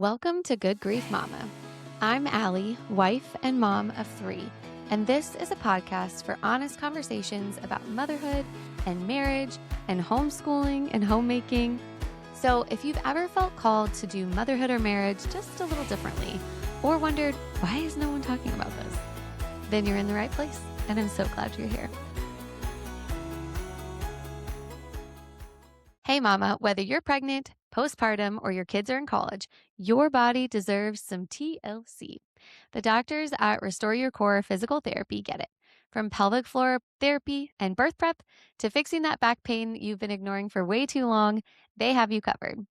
Welcome to Good Grief Mama. I'm Allie, wife and mom of 3, and this is a podcast for honest conversations about motherhood and marriage and homeschooling and homemaking. So if you've ever felt called to do motherhood or marriage just a little differently, or wondered, why is no one talking about this? Then you're in the right place, and I'm so glad you're here. Hey mama, whether you're pregnant, postpartum, or your kids are in college, your body deserves some TLC. The doctors at Restore Your Core Physical Therapy get it. From pelvic floor therapy and birth prep to fixing that back pain you've been ignoring for way too long, they have you covered.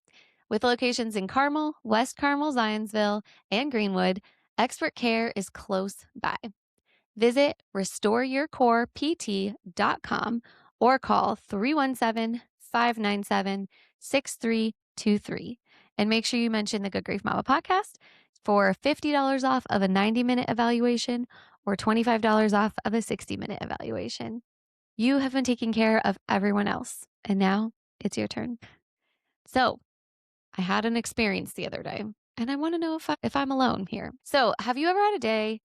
With locations in Carmel, West Carmel, Zionsville, and Greenwood, expert care is close by. Visit restoreyourcorept.com or call 317-597-6323. And make sure you mention the Good Grief Mama podcast for $50 off of a 90-minute evaluation or $25 off of a 60-minute evaluation. You have been taking care of everyone else, and now it's your turn. So I had an experience the other day, and I want to know if I'm alone here. So have you ever had a day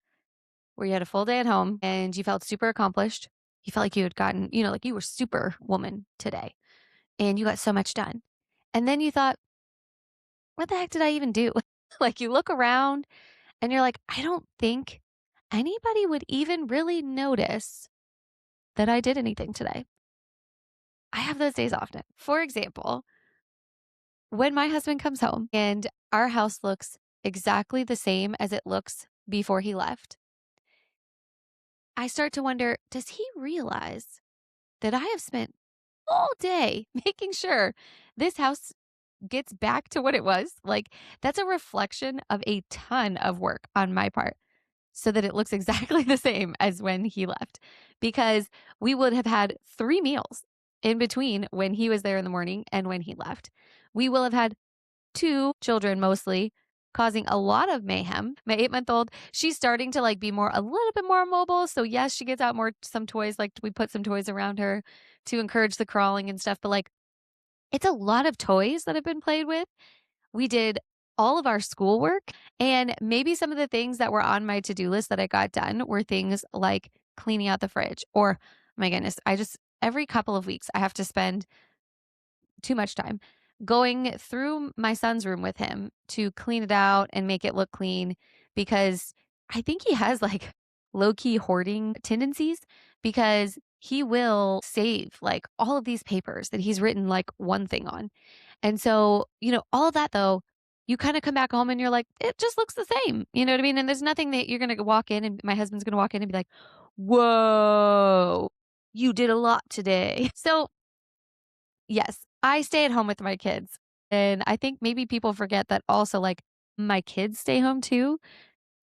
where you had a full day at home and you felt super accomplished? You felt like you had gotten, like you were super woman today and you got so much done. And then you thought, what the heck did I even do? Like you look around and you're like, I don't think anybody would even really notice that I did anything today. I have those days often. For example, when my husband comes home and our house looks exactly the same as it looks before he left, I start to wonder, does he realize that I have spent all day making sure this house gets back to what it was? Like, that's a reflection of a ton of work on my part so that it looks exactly the same as when he left, because we would have had 3 meals in between when he was there in the morning and when he left. We will have had 2 children mostly causing a lot of mayhem. My 8-month-old, she's starting to be a little bit more mobile. So yes, she gets out some toys. Like we put some toys around her to encourage the crawling and stuff. But it's a lot of toys that have been played with. We did all of our schoolwork, and maybe some of the things that were on my to-do list that I got done were things like cleaning out the fridge, or my goodness, every couple of weeks I have to spend too much time going through my son's room with him to clean it out and make it look clean, because I think he has low key hoarding tendencies, because he will save all of these papers that he's written one thing on. And so, all of that though, you kind of come back home and you're like, it just looks the same. You know what I mean? And there's nothing that you're going to walk in and my husband's going to walk in and be like, whoa, you did a lot today. So yes, I stay at home with my kids. And I think maybe people forget that also my kids stay home too.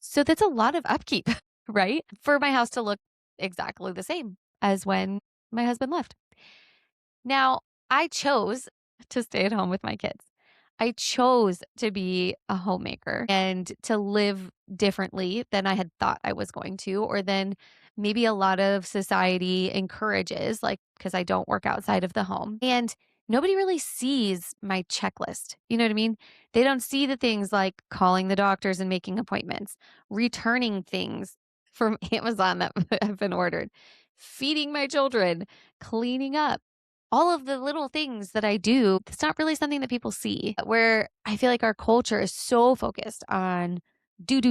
So that's a lot of upkeep, right? For my house to look exactly the same as when my husband left. Now, I chose to stay at home with my kids. I chose to be a homemaker and to live differently than I had thought I was going to, or than maybe a lot of society encourages, because I don't work outside of the home. And nobody really sees my checklist. You know what I mean? They don't see the things like calling the doctors and making appointments, returning things from Amazon that have been ordered, feeding my children, cleaning up, all of the little things that I do. It's not really something that people see, where I feel like our culture is so focused on do,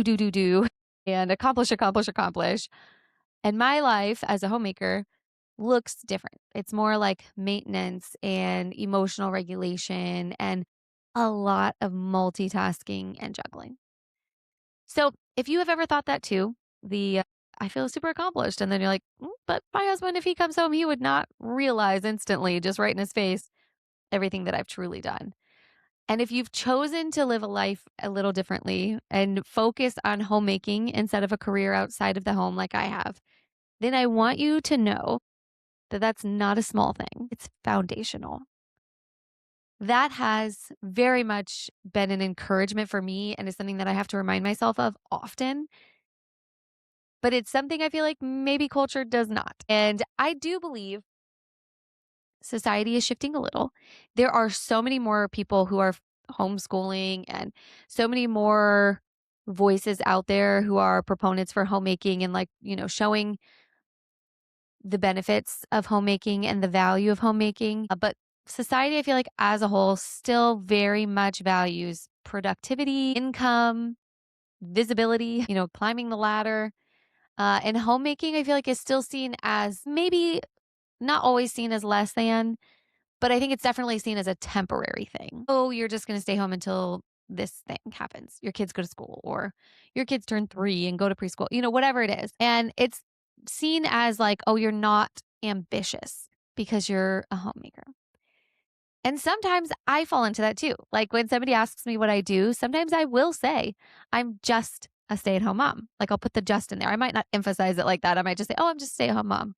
and accomplish, accomplish, accomplish. And my life as a homemaker looks different. It's more like maintenance and emotional regulation and a lot of multitasking and juggling. So if you have ever thought that too, I feel super accomplished. And then you're like, but my husband, if he comes home, he would not realize instantly, just right in his face, everything that I've truly done. And if you've chosen to live a life a little differently and focus on homemaking instead of a career outside of the home like I have, then I want you to know that that's not a small thing. It's foundational. That has very much been an encouragement for me and is something that I have to remind myself of often. But it's something I feel like maybe culture does not. And I do believe society is shifting a little. There are so many more people who are homeschooling and so many more voices out there who are proponents for homemaking and like, showing the benefits of homemaking and the value of homemaking. But society, I feel like as a whole, still very much values productivity, income, visibility, climbing the ladder. And homemaking, I feel like is still seen as maybe not always seen as less than, but I think it's definitely seen as a temporary thing. Oh, you're just going to stay home until this thing happens. Your kids go to school or your kids turn 3 and go to preschool, whatever it is. And it's seen as like, oh, you're not ambitious because you're a homemaker. And sometimes I fall into that too. Like when somebody asks me what I do, sometimes I will say, I'm just a stay at home mom. Like I'll put the just in there. I might not emphasize it like that. I might just say, oh, I'm just a stay at home mom.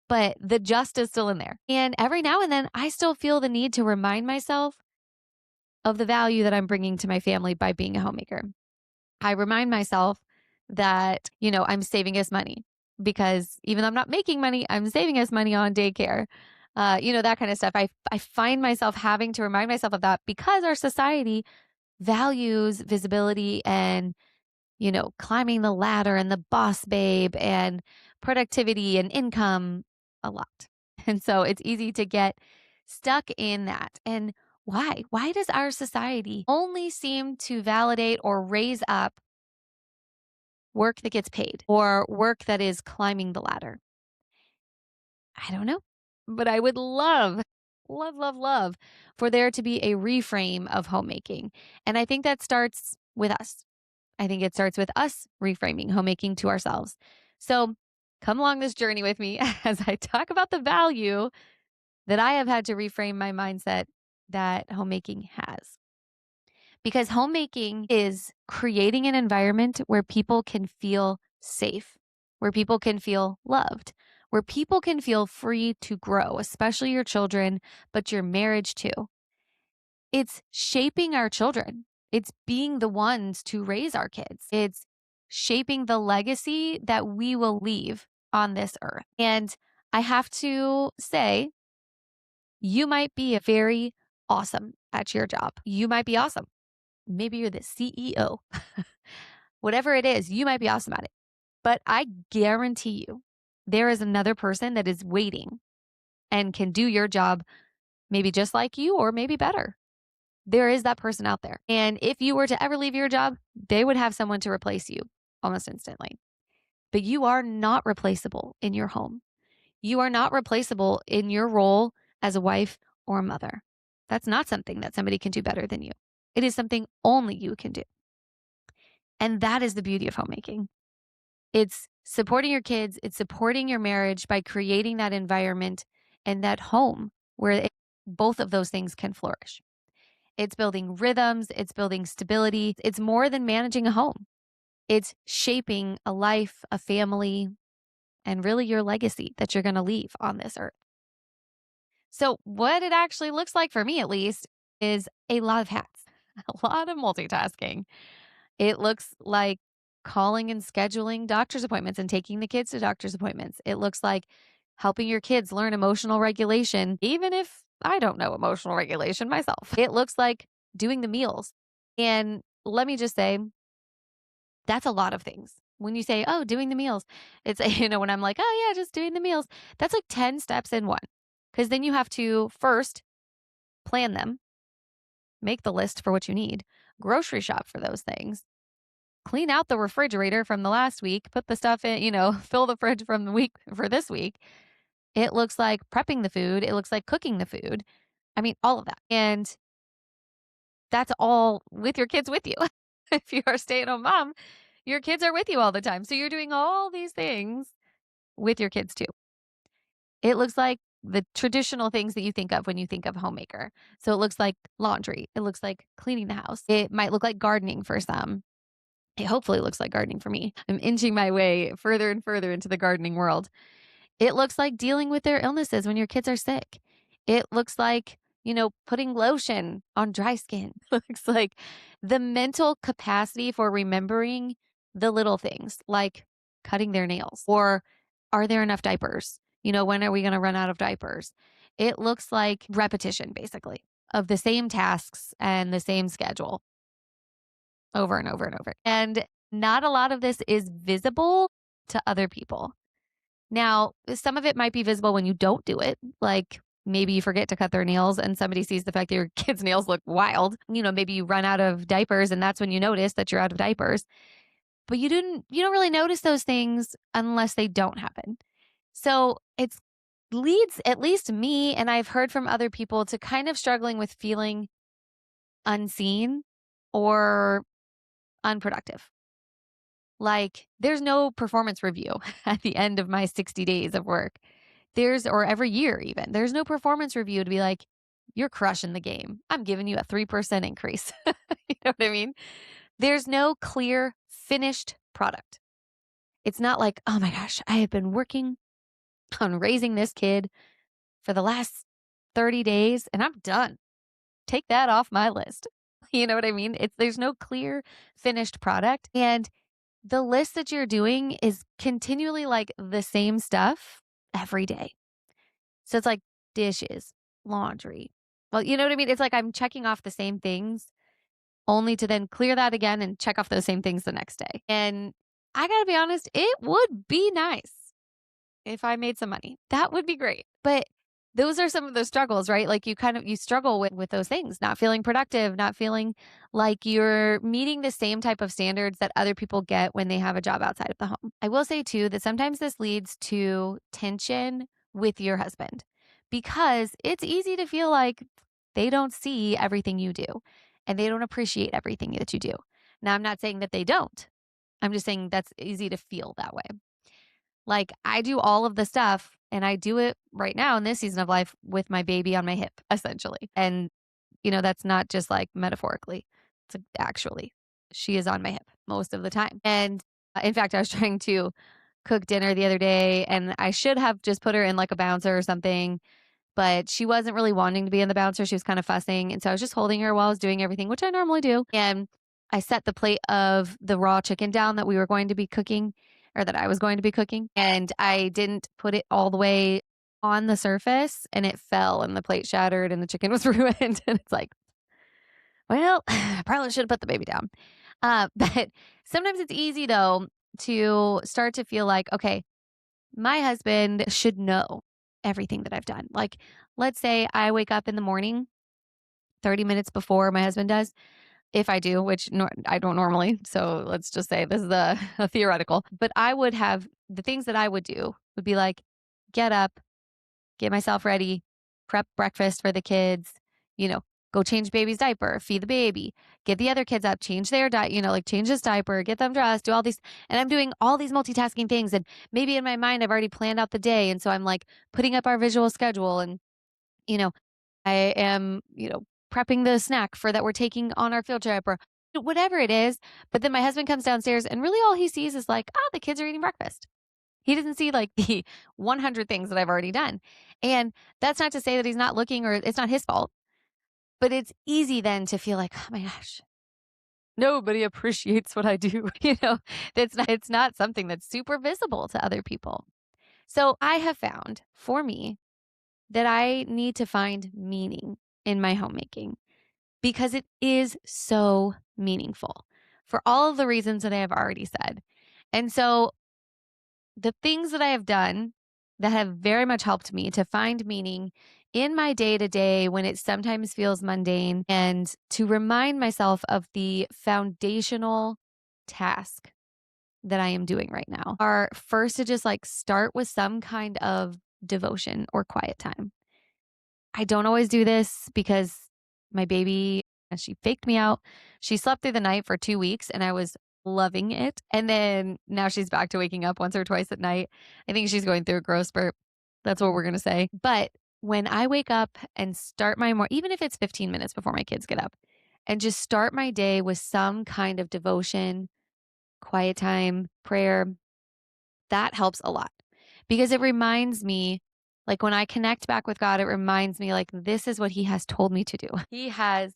But the just is still in there. And every now and then, I still feel the need to remind myself of the value that I'm bringing to my family by being a homemaker. I remind myself that, I'm saving us money because even though I'm not making money, I'm saving us money on daycare. That kind of stuff. I find myself having to remind myself of that because our society values visibility and, climbing the ladder and the boss babe and productivity and income a lot. And so it's easy to get stuck in that. And why? Why does our society only seem to validate or raise up work that gets paid or work that is climbing the ladder? I don't know, but I would love, love, love, love for there to be a reframe of homemaking. And I think that starts with us. I think it starts with us reframing homemaking to ourselves. So come along this journey with me as I talk about the value that I have had to reframe my mindset that homemaking has. Because homemaking is creating an environment where people can feel safe, where people can feel loved, where people can feel free to grow, especially your children, but your marriage too. It's shaping our children. It's being the ones to raise our kids. It's shaping the legacy that we will leave on this earth. And I have to say, you might be very awesome at your job. You might be awesome. Maybe you're the CEO. Whatever it is, you might be awesome at it. But I guarantee you, there is another person that is waiting and can do your job maybe just like you or maybe better. There is that person out there. And if you were to ever leave your job, they would have someone to replace you almost instantly. But you are not replaceable in your home. You are not replaceable in your role as a wife or a mother. That's not something that somebody can do better than you. It is something only you can do. And that is the beauty of homemaking. It's supporting your kids, it's supporting your marriage by creating that environment and that home where both of those things can flourish. It's building rhythms, it's building stability. It's more than managing a home. It's shaping a life, a family, and really your legacy that you're going to leave on this earth. So, what it actually looks like for me, at least, is a lot of hats, a lot of multitasking. It looks like calling and scheduling doctor's appointments and taking the kids to doctor's appointments. It looks like helping your kids learn emotional regulation, even if I don't know emotional regulation myself. It looks like doing the meals. And let me just say, that's a lot of things. When you say, oh, doing the meals, it's, when I'm like, oh, yeah, just doing the meals, that's like 10 steps in one. Because then you have to first plan them, make the list for what you need, grocery shop for those things, clean out the refrigerator from the last week, put the stuff in, fill the fridge from the week for this week. It looks like prepping the food. It looks like cooking the food. I mean, all of that. And that's all with your kids with you. If you are a stay-at-home mom, your kids are with you all the time. So you're doing all these things with your kids too. It looks like the traditional things that you think of when you think of homemaker. So it looks like laundry. It looks like cleaning the house. It might look like gardening for some. It hopefully looks like gardening for me. I'm inching my way further and further into the gardening world. It looks like dealing with their illnesses when your kids are sick. It looks like, putting lotion on dry skin. It looks like the mental capacity for remembering the little things like cutting their nails or are there enough diapers? When are we going to run out of diapers? It looks like repetition, basically, of the same tasks and the same schedule over and over and over. And not a lot of this is visible to other people. Now, some of it might be visible when you don't do it. Like maybe you forget to cut their nails and somebody sees the fact that your kid's nails look wild. Maybe you run out of diapers and that's when you notice that you're out of diapers. But you don't really notice those things unless they don't happen. So it leads at least me, and I've heard from other people, to kind of struggling with feeling unseen or unproductive. Like there's no performance review at the end of my 60 days of work. Or every year even. There's no performance review to be like, you're crushing the game. I'm giving you a 3% increase. You know what I mean? There's no clear finished product. It's not like, oh my gosh, I have been working on raising this kid for the last 30 days and I'm done. Take that off my list. You know what I mean? There's no clear finished product. And the list that you're doing is continually like the same stuff every day. So it's like dishes, laundry. Well, you know what I mean? It's like I'm checking off the same things only to then clear that again and check off those same things the next day. And I got to be honest, it would be nice if I made some money. That would be great. But those are some of those struggles, right? Like you struggle with those things, not feeling productive, not feeling like you're meeting the same type of standards that other people get when they have a job outside of the home. I will say too that sometimes this leads to tension with your husband because it's easy to feel like they don't see everything you do and they don't appreciate everything that you do. Now, I'm not saying that they don't. I'm just saying that's easy to feel that way. Like I do all of the stuff and I do it right now in this season of life with my baby on my hip, essentially. And, that's not just like metaphorically, it's like actually, she is on my hip most of the time. And in fact, I was trying to cook dinner the other day and I should have just put her in like a bouncer or something, but she wasn't really wanting to be in the bouncer. She was kind of fussing. And so I was just holding her while I was doing everything, which I normally do. And I set the plate of the raw chicken down that we were going to be cooking or that I was going to be cooking. And I didn't put it all the way on the surface and it fell and the plate shattered and the chicken was ruined. And it's like, well, I probably should have put the baby down. But sometimes it's easy though to start to feel like, okay, my husband should know everything that I've done. Like, let's say I wake up in the morning 30 minutes before my husband does. If I do, which I don't normally. So let's just say this is a theoretical, but I would have the things that I would do would be like, get up, get myself ready, prep breakfast for the kids, go change baby's diaper, feed the baby, get the other kids up, change their diet, like change his diaper, get them dressed, do all these. And I'm doing all these multitasking things. And maybe in my mind, I've already planned out the day. And so I'm like putting up our visual schedule and, you know, I am, prepping the snack for that we're taking on our field trip or whatever it is. But then my husband comes downstairs and really all he sees is like, the kids are eating breakfast. He doesn't see like the 100 things that I've already done. And that's not to say that he's not looking or it's not his fault, but it's easy then to feel like, oh my gosh, nobody appreciates what I do. It's not something that's super visible to other people. So I have found for me that I need to find meaning in my homemaking because it is so meaningful for all of the reasons that I have already said. And so the things that I have done that have very much helped me to find meaning in my day to day when it sometimes feels mundane and to remind myself of the foundational task that I am doing right now are first to just like start with some kind of devotion or quiet time. I don't always do this because my baby, she faked me out. She slept through the night for 2 weeks and I was loving it. And then now she's back to waking up once or twice at night. I think she's going through a growth spurt. That's what we're going to say. But when I wake up and start my morning, even if it's 15 minutes before my kids get up, and just start my day with some kind of devotion, quiet time, prayer, that helps a lot because it reminds me, like when I connect back with God, it reminds me like this is what he has told me to do. He has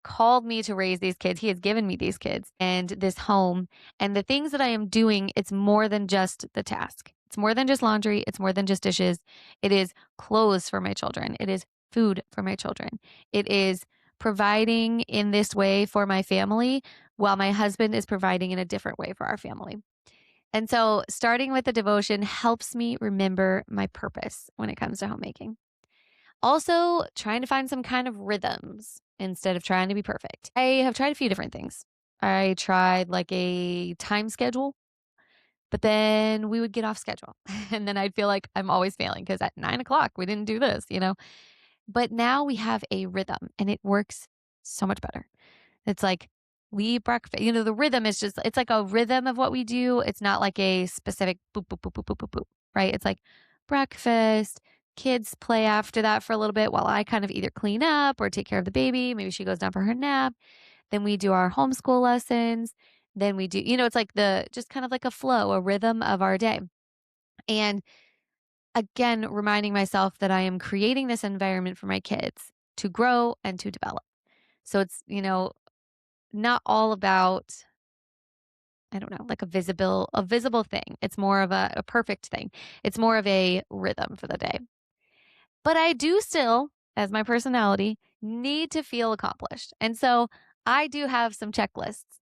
called me to raise these kids. He has given me these kids and this home and the things that I am doing. It's more than just the task. It's more than just laundry. It's more than just dishes. It is clothes for my children. It is food for my children. It is providing in this way for my family while my husband is providing in a different way for our family. And so starting with the devotion helps me remember my purpose when it comes to homemaking. Also, trying to find some kind of rhythms instead of trying to be perfect. I have tried a few different things. I tried like a time schedule, but then we would get off schedule. And then I'd feel like I'm always failing because at 9 o'clock we didn't do this. But now we have a rhythm and it works so much better. It's like we eat breakfast. The rhythm is just, it's like a rhythm of what we do. It's not like a specific boop, boop, boop, boop, boop, boop, boop, right? It's like breakfast. Kids play after that for a little bit while I kind of either clean up or take care of the baby. Maybe she goes down for her nap. Then we do our homeschool lessons. Then we do, it's like just kind of like a flow, a rhythm of our day. And again, reminding myself that I am creating this environment for my kids to grow and to develop. So it's, not all about, I don't know, like a visible thing. It's more of a perfect thing. It's more of a rhythm for the day. But I do still, as my personality, need to feel accomplished. And so I do have some checklists.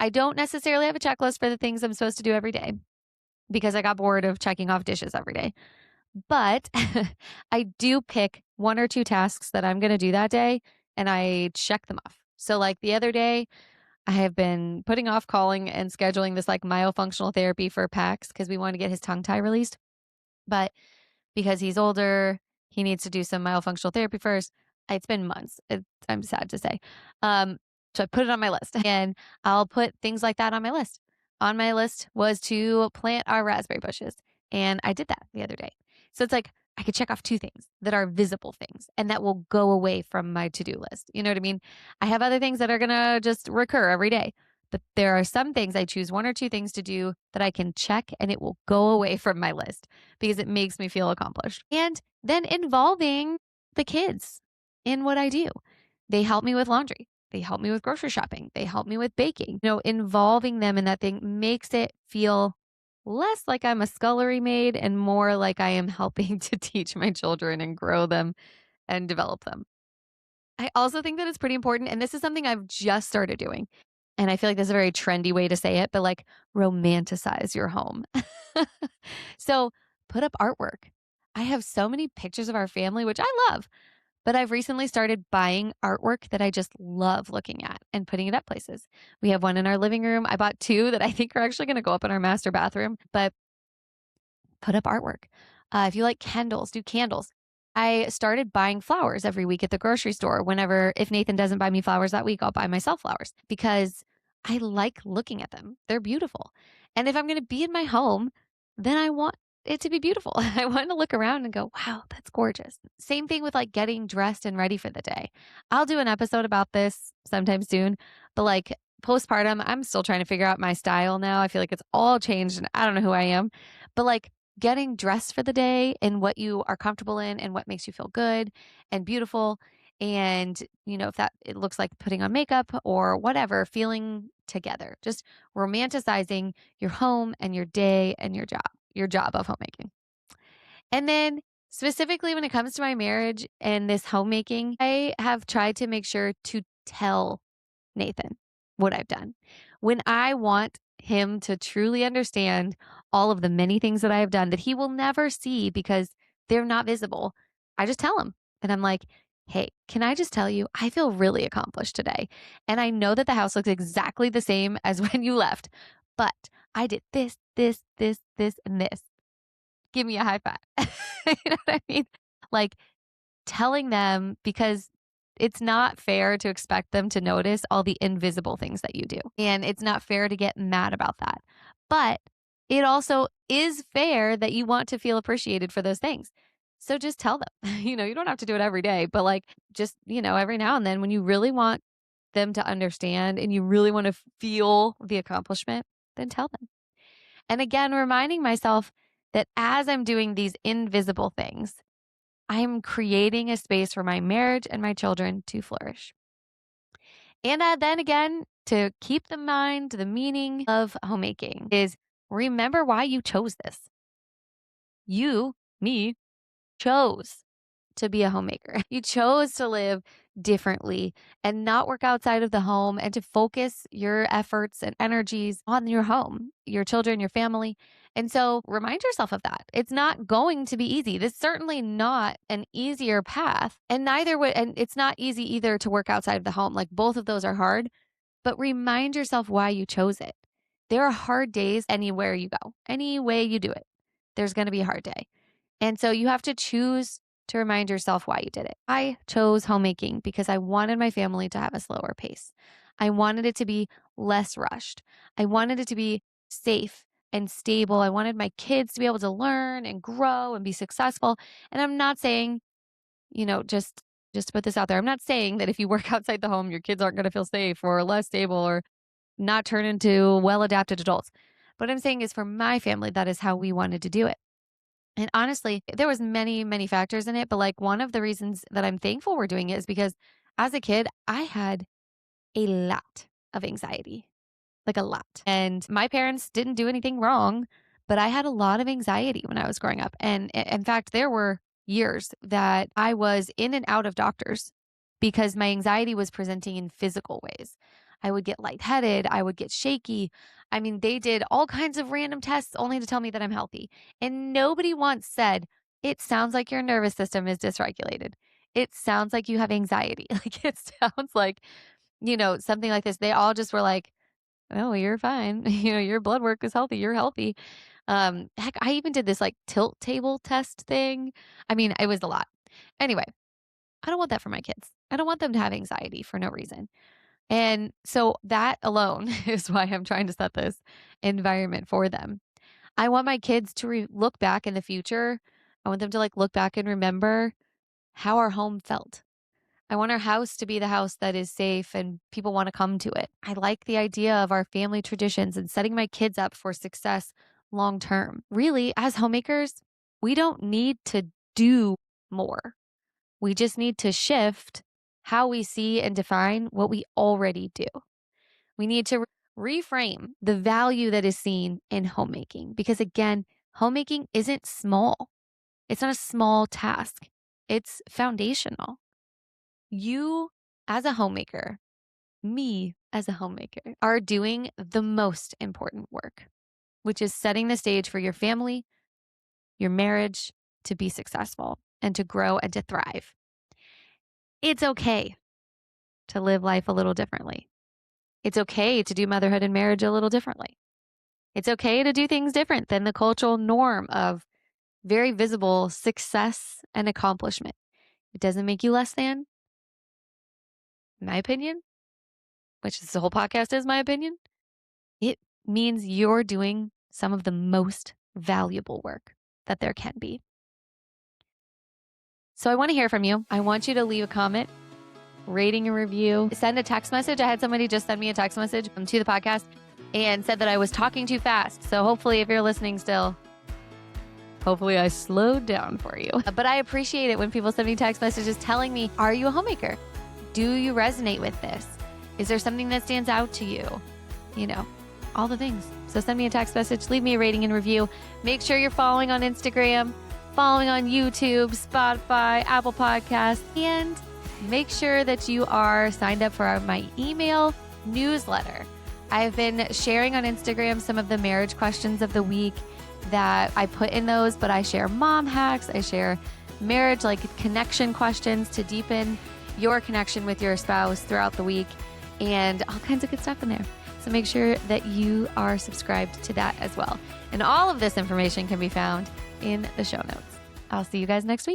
I don't necessarily have a checklist for the things I'm supposed to do every day because I got bored of checking off dishes every day. But I do pick one or two tasks that I'm going to do that day and I check them off. So, like the other day, I have been putting off calling and scheduling this like myofunctional therapy for Pax because we want to get his tongue tie released. But because he's older, he needs to do some myofunctional therapy first. It's been months. I'm sad to say. So I put it on my list and I'll put things like that on my list. On my list was to plant our raspberry bushes. And I did that the other day. So it's like I could check off two things that are visible things and that will go away from my to do list. You know what I mean? I have other things that are going to just recur every day. But there are some things I choose one or two things to do that I can check and it will go away from my list because it makes me feel accomplished. And then involving the kids in what I do. They help me with laundry. They help me with grocery shopping. They help me with baking. Involving them in that thing makes it feel less like I'm a scullery maid and more like I am helping to teach my children and grow them and develop them. I also think that it's pretty important, and this is something I've just started doing. And I feel like this is a very trendy way to say it, but like romanticize your home. So put up artwork. I have so many pictures of our family, which I love, but I've recently started buying artwork that I just love looking at and putting it up places. We have one in our living room. I bought two that I think are actually going to go up in our master bathroom, but put up artwork. If you like candles, do candles. I started buying flowers every week at the grocery store. If Nathan doesn't buy me flowers that week, I'll buy myself flowers because I like looking at them. They're beautiful. And if I'm going to be in my home, then I want it to be beautiful. I want to look around and go, wow, that's gorgeous. Same thing with like getting dressed and ready for the day. I'll do an episode about this sometime soon, but like postpartum, I'm still trying to figure out my style now. I feel like it's all changed and I don't know who I am, but like getting dressed for the day and what you are comfortable in and what makes you feel good and beautiful. And, if that it looks like putting on makeup or whatever, feeling together, just romanticizing your home and your day and your job of homemaking. And then specifically when it comes to my marriage and this homemaking, I have tried to make sure to tell Nathan what I've done. When I want him to truly understand all of the many things that I have done that he will never see because they're not visible, I just tell him. And I'm like, hey, can I just tell you, I feel really accomplished today. And I know that the house looks exactly the same as when you left, but I did this, this, this, this, and this. Give me a high five. You know what I mean? Like, telling them because it's not fair to expect them to notice all the invisible things that you do. And it's not fair to get mad about that. But it also is fair that you want to feel appreciated for those things. So just tell them. You don't have to do it every day, but like just, every now and then when you really want them to understand and you really want to feel the accomplishment, then tell them. And again, reminding myself that as I'm doing these invisible things, I'm creating a space for my marriage and my children to flourish. And then again, to keep the mind, the meaning of homemaking is remember why you chose this. You, me, chose to be a homemaker. You chose to live differently and not work outside of the home and to focus your efforts and energies on your home, your children, your family. And so remind yourself of that. It's not going to be easy. This is certainly not an easier path. And it's not easy either to work outside of the home. Like both of those are hard, but remind yourself why you chose it. There are hard days anywhere you go, any way you do it. There's going to be a hard day. And so you have to choose to remind yourself why you did it. I chose homemaking because I wanted my family to have a slower pace. I wanted it to be less rushed. I wanted it to be safe and stable. I wanted my kids to be able to learn and grow and be successful. And I'm not saying, just to put this out there, I'm not saying that if you work outside the home, your kids aren't going to feel safe or less stable or not turn into well-adapted adults. What I'm saying is for my family, that is how we wanted to do it. And honestly, there was many, many factors in it, but like one of the reasons that I'm thankful we're doing it is because as a kid, I had a lot of anxiety, like a lot. And my parents didn't do anything wrong, but I had a lot of anxiety when I was growing up. And in fact, there were years that I was in and out of doctors because my anxiety was presenting in physical ways. I would get lightheaded. I would get shaky. I mean, they did all kinds of random tests only to tell me that I'm healthy. And nobody once said, it sounds like your nervous system is dysregulated. It sounds like you have anxiety. Like it sounds like, something like this. They all just were like, oh, you're fine. Your blood work is healthy. You're healthy. Heck, I even did this like tilt table test thing. I mean, it was a lot. Anyway, I don't want that for my kids. I don't want them to have anxiety for no reason. And so that alone is why I'm trying to set this environment for them. I want my kids to look back in the future. I want them to like look back and remember how our home felt. I want our house to be the house that is safe and people want to come to it. I like the idea of our family traditions and setting my kids up for success long term. Really, as homemakers, we don't need to do more. We just need to shift how we see and define what we already do. We need to reframe the value that is seen in homemaking because, again, homemaking isn't small. It's not a small task, it's foundational. You, as a homemaker, me as a homemaker, are doing the most important work, which is setting the stage for your family, your marriage to be successful and to grow and to thrive. It's okay to live life a little differently. It's okay to do motherhood and marriage a little differently. It's okay to do things different than the cultural norm of very visible success and accomplishment. It doesn't make you less than, in my opinion, which this whole podcast is my opinion. It means you're doing some of the most valuable work that there can be. So I want to hear from you. I want you to leave a comment, rating and review, send a text message. I had somebody just send me a text message to the podcast and said that I was talking too fast. So hopefully if you're listening still, hopefully I slowed down for you. But I appreciate it when people send me text messages telling me, are you a homemaker? Do you resonate with this? Is there something that stands out to you? All the things. So send me a text message, leave me a rating and review. Make sure you're following on Instagram, following on YouTube, Spotify, Apple Podcasts, and make sure that you are signed up for my email newsletter. I've been sharing on Instagram some of the marriage questions of the week that I put in those, but I share mom hacks. I share marriage, like connection questions to deepen your connection with your spouse throughout the week and all kinds of good stuff in there. So make sure that you are subscribed to that as well. And all of this information can be found in the show notes. I'll see you guys next week.